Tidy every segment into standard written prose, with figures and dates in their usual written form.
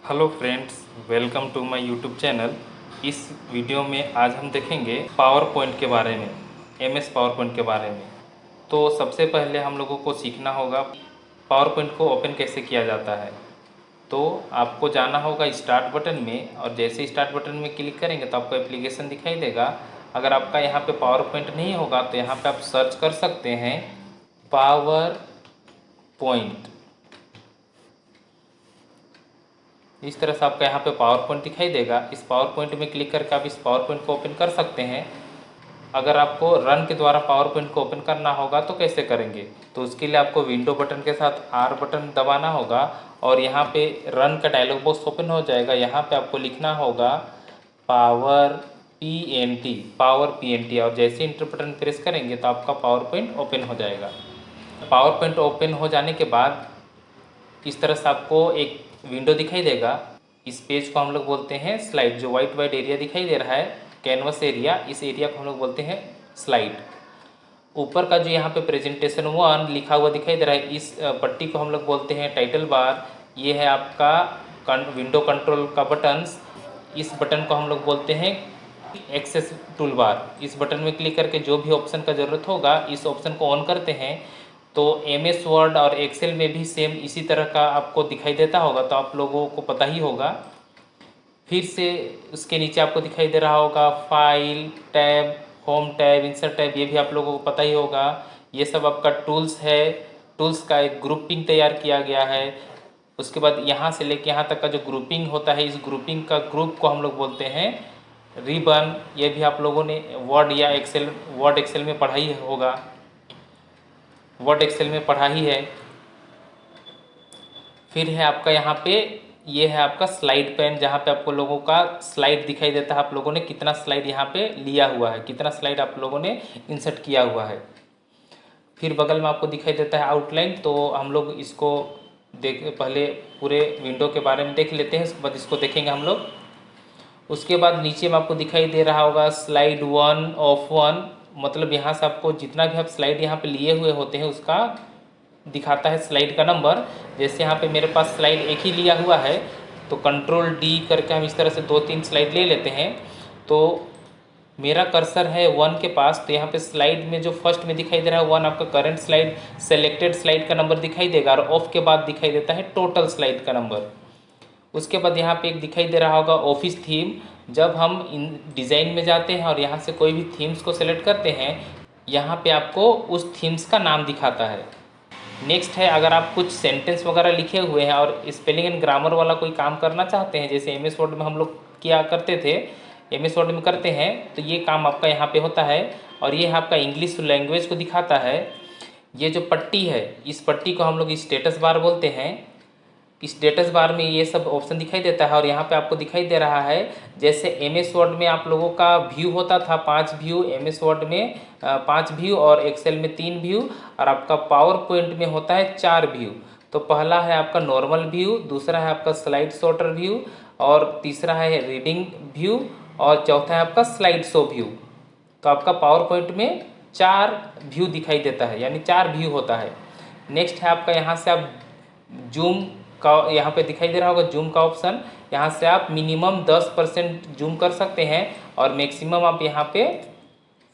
Hello friends, welcome to my YouTube channel. इस video में आज हम देखेंगे पावर पॉइंट के बारे में, एमएस पावर पॉइंट के बारे में। तो सबसे पहले हम लोगों को सीखना होगा पावर पॉइंट को ओपन कैसे किया जाता है। तो आपको जाना होगा स्टार्ट बटन में, और जैसे स्टार्ट बटन में क्लिक करेंगे तो आपको एप्लीकेशन दिखाई देगा। अगर आपका यहाँ पे पावर पॉइंट नहीं होगा तो यहाँ पे आप सर्च कर सकते हैं पावर पॉइंट। इस तरह से आपका यहाँ पे पावर पॉइंट दिखाई देगा। इस पावर पॉइंट में क्लिक करके आप इस पावर पॉइंट को ओपन कर सकते हैं। अगर आपको रन के द्वारा पावर पॉइंट को ओपन करना होगा तो कैसे करेंगे, तो उसके लिए आपको विंडो बटन के साथ आर बटन दबाना होगा और यहाँ पे रन का डायलॉग बॉक्स ओपन हो जाएगा। यहाँ पे आपको लिखना होगा पावर पी एन टी, और जैसे इंटर बटन प्रेस करेंगे तो आपका पावर पॉइंट ओपन हो जाएगा। पावर पॉइंट ओपन हो जाने के बाद इस तरह से आपको एक विंडो दिखाई देगा। इस पेज को हम लोग बोलते हैं स्लाइड। जो वाइट वाइट एरिया दिखाई दे रहा है कैनवस एरिया, इस एरिया को हम लोग बोलते हैं स्लाइड। ऊपर का जो यहाँ पे प्रेजेंटेशन 1 लिखा हुआ दिखाई दे रहा है, इस पट्टी को हम लोग बोलते हैं टाइटल बार। ये है आपका विंडो कंट्रोल का बटन्स। इस बटन को हम लोग बोलते हैं एक्सेस टूल बार। इस बटन में क्लिक करके जो भी ऑप्शन का ज़रूरत होगा इस ऑप्शन को ऑन करते हैं तो एमएस वर्ड और एक्सेल में भी सेम इसी तरह का आपको दिखाई देता होगा, तो आप लोगों को पता ही होगा। फिर से उसके नीचे आपको दिखाई दे रहा होगा file tab, home tab, insert tab, ये भी आप लोगों को पता ही होगा। ये सब आपका टूल्स है। टूल्स का एक ग्रुपिंग तैयार किया गया है। उसके बाद यहाँ से लेके यहाँ तक का जो ग्रुपिंग होता है, इस ग्रुपिंग का ग्रुप को हम लोग बोलते हैं रिबन। ये भी आप लोगों ने वर्ड एक्सेल में पढ़ा ही होगा, वर्ड एक्सेल में पढ़ा ही है। फिर है आपका यहाँ पे, ये है आपका स्लाइड पैन, जहाँ पे आपको लोगों का स्लाइड दिखाई देता है। आप लोगों ने कितना स्लाइड यहाँ पे लिया हुआ है, कितना स्लाइड आप लोगों ने इंसर्ट किया हुआ है। फिर बगल में आपको दिखाई देता है आउटलाइन। तो हम लोग इसको पहले पूरे विंडो के बारे में देख लेते हैं, उसके बाद इसको देखेंगे हम लोग। उसके बाद नीचे में आपको दिखाई दे रहा होगा स्लाइड 1 ऑफ 1, मतलब यहाँ से आपको जितना भी आप स्लाइड यहाँ पे लिए हुए होते हैं उसका दिखाता है स्लाइड का नंबर। जैसे यहाँ पे मेरे पास स्लाइड एक ही लिया हुआ है तो कंट्रोल डी करके हम इस तरह से 2-3 स्लाइड ले लेते हैं। तो मेरा कर्सर है 1 के पास, तो यहाँ पे स्लाइड में जो फर्स्ट में दिखाई दे रहा है 1, आपका करंट स्लाइड सेलेक्टेड स्लाइड का नंबर दिखाई देगा, और ऑफ के बाद दिखाई देता है टोटल स्लाइड का नंबर। उसके बाद यहाँ पे एक दिखाई दे रहा होगा ऑफिस थीम। जब हम इन डिज़ाइन में जाते हैं और यहाँ से कोई भी थीम्स को सेलेक्ट करते हैं, यहाँ पे आपको उस थीम्स का नाम दिखाता है। नेक्स्ट है, अगर आप कुछ सेंटेंस वगैरह लिखे हुए हैं और स्पेलिंग एंड ग्रामर वाला कोई काम करना चाहते हैं, जैसे एमएस वर्ड में हम लोग किया करते थे, एमएस वर्ड में करते हैं, तो ये काम आपका यहाँ पे होता है। और ये आपका इंग्लिश लैंग्वेज को दिखाता है। ये जो पट्टी है, इस पट्टी को हम लोग स्टेटस बार बोलते हैं। स्टेटस बार में ये सब ऑप्शन दिखाई देता है, और यहाँ पे आपको दिखाई दे रहा है जैसे एमएस वर्ड में आप लोगों का व्यू होता था 5 व्यू, एमएस वर्ड में 5 व्यू, और एक्सेल में 3 व्यू, और आपका पावर पॉइंट में होता है 4 व्यू। तो पहला है आपका नॉर्मल व्यू, दूसरा है आपका स्लाइड शॉर्टर व्यू, और तीसरा है रीडिंग व्यू, और चौथा है आपका स्लाइड शो व्यू। तो आपका पावर पॉइंट में 4 व्यू दिखाई देता है, यानी 4 व्यू होता है। नेक्स्ट है आपका, यहाँ से आप जूम का यहाँ पे दिखाई दे रहा होगा जूम का ऑप्शन। यहाँ से आप मिनिमम 10% जूम कर सकते हैं, और मैक्सिमम आप यहाँ पे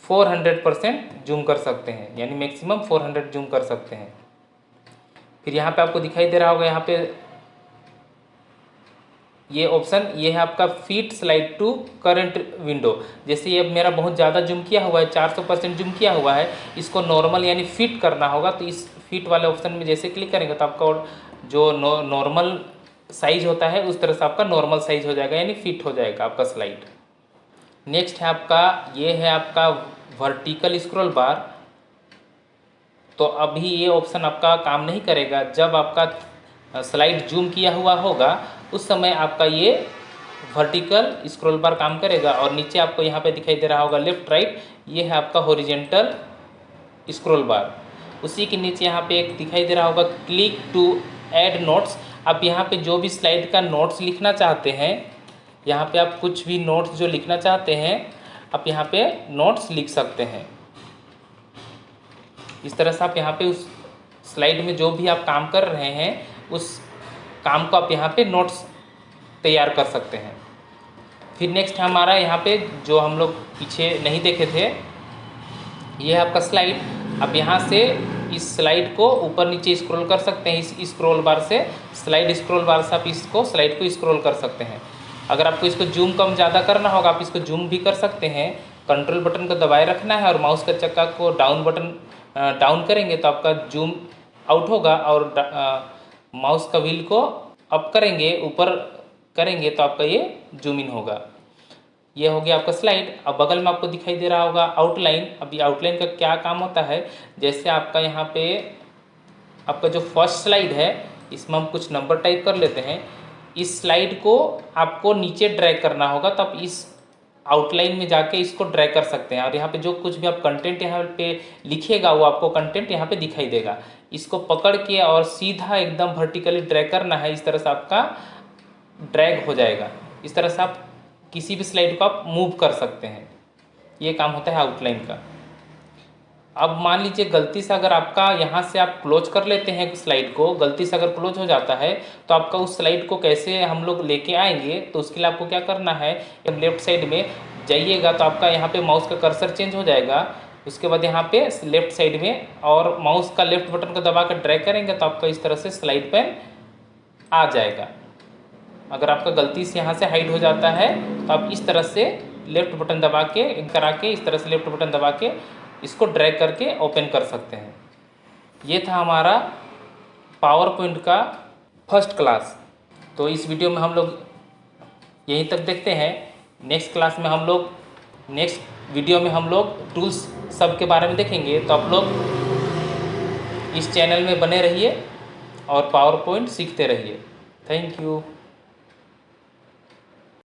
400% जूम कर सकते हैं, यानी मैक्सिमम 400 जूम कर सकते हैं। फिर यहाँ पे आपको दिखाई दे रहा होगा यहाँ पे ये ऑप्शन, ये है आपका fit slide to current window. जैसे ये मेरा बहुत ज़्यादा जूम किया हुआ है, 400% जूम किया हुआ है, इसको नॉर्मल यानी फिट करना होगा। तो इस फिट वाले ऑप्शन में जैसे क्लिक करेंगे तो आपका जो नॉर्मल साइज होता है उस तरह से आपका नॉर्मल साइज हो जाएगा, यानी फिट हो जाएगा आपका स्लाइड। नेक्स्ट है आपका, ये है आपका वर्टिकल स्क्रॉल बार। तो अभी ये ऑप्शन आपका काम नहीं करेगा। जब आपका स्लाइड जूम किया हुआ होगा उस समय आपका ये वर्टिकल स्क्रॉल बार काम करेगा, और नीचे आपको यहाँ पे दिखाई दे रहा होगा लेफ्ट राइट, ये है आपका हॉरिजेंटल स्क्रॉल बार। उसी के नीचे यहाँ पे एक दिखाई दे रहा होगा क्लिक टू ऐड नोट्स। आप यहाँ पे जो भी स्लाइड का नोट्स लिखना चाहते हैं, यहाँ पे आप कुछ भी नोट्स जो लिखना चाहते हैं आप यहाँ पे नोट्स लिख सकते हैं। इस तरह से आप यहाँ पे उस स्लाइड में जो भी आप काम कर रहे हैं उस काम को आप यहाँ पे नोट्स तैयार कर सकते हैं। फिर नेक्स्ट हमारा यहाँ पे जो हम लोग पीछे नहीं देखे थे, ये है आपका स्लाइड। अब यहाँ से इस स्लाइड को ऊपर नीचे स्क्रॉल कर सकते हैं। इस स्क्रॉल बार से, स्लाइड स्क्रॉल बार से आप इसको स्लाइड को स्क्रॉल कर सकते हैं। अगर आपको इसको जूम कम ज़्यादा करना होगा, आप इसको जूम भी कर सकते हैं। कंट्रोल बटन को दबाए रखना है और माउस का चक्का को डाउन करेंगे तो आपका जूम आउट होगा, और माउस का व्हील को अप करेंगे, ऊपर करेंगे तो आपका ये जूम इन होगा। ये हो गया आपका स्लाइड। अब बगल में आपको दिखाई दे रहा होगा आउटलाइन। अब ये आउटलाइन का क्या काम होता है, जैसे आपका यहाँ पे आपका जो फर्स्ट स्लाइड है, इसमें हम कुछ नंबर टाइप कर लेते हैं। इस स्लाइड को आपको नीचे ड्रैग करना होगा, तो आप इस आउटलाइन में जाके इसको ड्रैग कर सकते हैं, और यहाँ पे जो कुछ भी आप कंटेंट यहाँ पे लिखिएगा वो आपको कंटेंट यहाँ पे दिखाई देगा। इसको पकड़ के और सीधा एकदम वर्टिकली ड्रैग करना है। इस तरह से आपका ड्रैग हो जाएगा। इस तरह से आप किसी भी स्लाइड को आप मूव कर सकते हैं। ये काम होता है आउटलाइन का। अब मान लीजिए गलती से अगर आपका यहाँ से आप क्लोज कर लेते हैं स्लाइड को, गलती से अगर क्लोज हो जाता है तो आपका उस स्लाइड को कैसे हम लोग लेके आएंगे, तो उसके लिए आपको क्या करना है, लेफ्ट साइड में जाइएगा तो आपका यहाँ पे माउस का कर्सर चेंज हो जाएगा। उसके बाद यहाँ पे लेफ्ट साइड में और माउस का लेफ्ट बटन को दबा कर ड्रैग करेंगे तो आपका इस तरह से स्लाइड पेन आ जाएगा। अगर आपका गलती से यहाँ से हाइड हो जाता है तो आप इस तरह से लेफ्ट बटन दबा के इस तरह से लेफ्ट बटन दबा के इसको ड्रैग करके ओपन कर सकते हैं। ये था हमारा पावर पॉइंट का फर्स्ट क्लास। तो इस वीडियो में हम लोग यहीं तक देखते हैं। नेक्स्ट वीडियो में हम लोग टूल्स सब के बारे में देखेंगे। तो आप लोग इस चैनल में बने रहिए और पावर पॉइंट सीखते रहिए। Thank you.